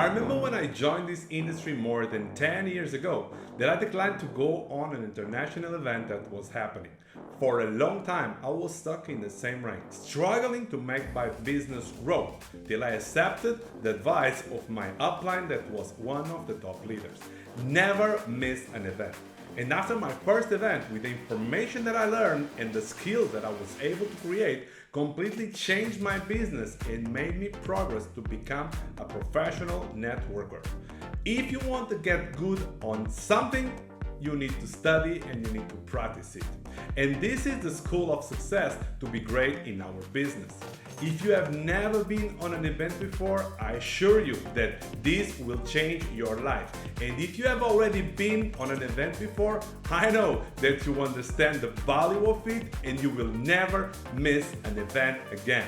I remember when I joined this industry more than 10 years ago that I declined to go on an international event that was happening. For a long time, I was stuck in the same rank, struggling to make my business grow, till I accepted the advice of my upline that was one of the top leaders. Never miss an event. And after my first event, with the information that I learned and the skills that I was able to create, completely changed my business and made me progress to become a professional networker. If you want to get good on something, you need to study and you need to practice it. And this is the school of success to be great in our business. If you have never been on an event before, I assure you that this will change your life. And if you have already been on an event before, I know that you understand the value of it and you will never miss an event again.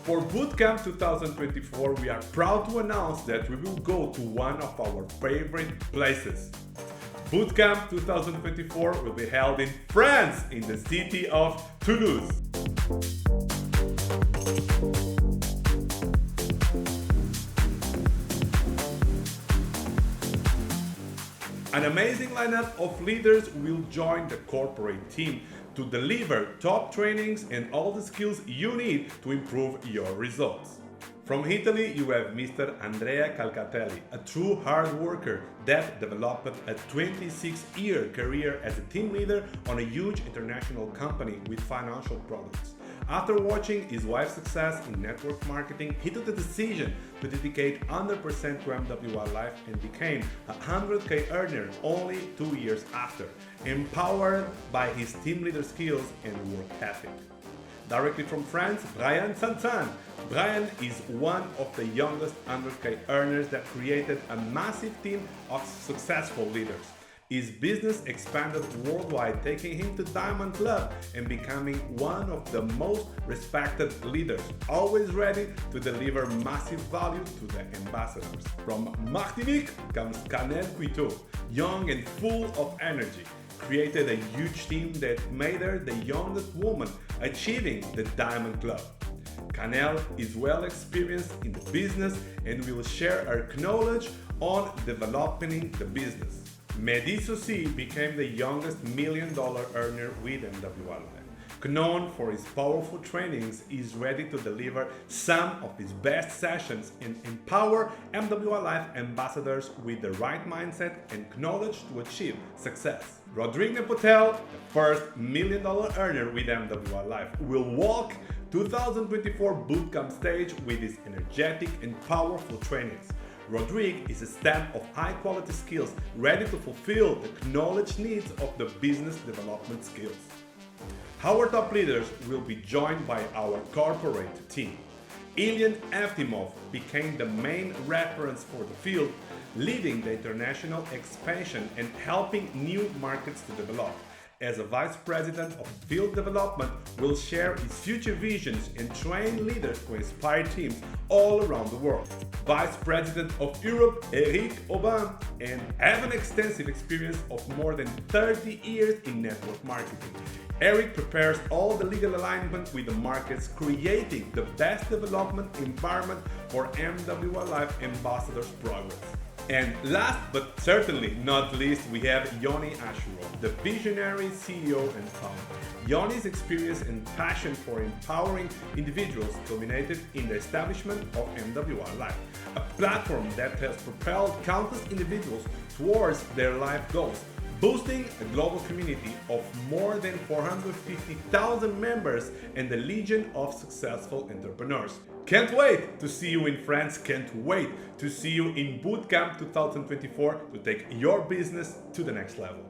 For BootCamp 2024, we are proud to announce that we will go to one of our favorite places. BootCamp 2024 will be held in France, in the city of Toulouse. An amazing lineup of leaders will join the corporate team to deliver top trainings and all the skills you need to improve your results. From Italy, you have Mr. Andrea Calcatelli, a true hard worker that developed a 26-year career as a team leader on a huge international company with financial products. After watching his wife's success in network marketing, he took the decision to dedicate 100% to MWR Life and became a 100K earner only 2 years after, empowered by his team leader skills and work ethic. Directly from France, Brian Sansan. Brian is one of the youngest 100K earners that created a massive team of successful leaders. His business expanded worldwide, taking him to Diamond Club and becoming one of the most respected leaders, always ready to deliver massive value to the ambassadors. From Martinique comes Canel Cuito, young and full of energy. Created a huge team that made her the youngest woman achieving the Diamond Club. Canel is well experienced in the business and will share her knowledge on developing the business. Mehdi Soussi became the youngest $1 million earner with MWR Life. Known for his powerful trainings, he is ready to deliver some of his best sessions and empower MWR Life ambassadors with the right mindset and knowledge to achieve success. Rodrigue Potel, the first $1 million earner with MWR Life, will walk 2024 Bootcamp stage with his energetic and powerful trainings. Rodrigue is a stamp of high-quality skills, ready to fulfill the knowledge needs of the business development skills. Our top leaders will be joined by our corporate team. Ilyan Eftimov became the main reference for the field, leading the international expansion and helping new markets to develop. As a vice president of field development, will share his future visions and train leaders to inspire teams all around the world. Vice president of Europe, Eric Aubin, and have an extensive experience of more than 30 years in network marketing. Eric prepares all the legal alignment with the markets, creating the best development environment for MWR Life ambassadors' progress. And last but certainly not least, we have Yoni Ashuro, the visionary CEO and founder. Yoni's experience and passion for empowering individuals culminated in the establishment of MWR Life, a platform that has propelled countless individuals towards their life goals, boosting a global community of more than 450,000 members and a legion of successful entrepreneurs. Can't wait to see you in France, can't wait to see you in Bootcamp 2024 to take your business to the next level.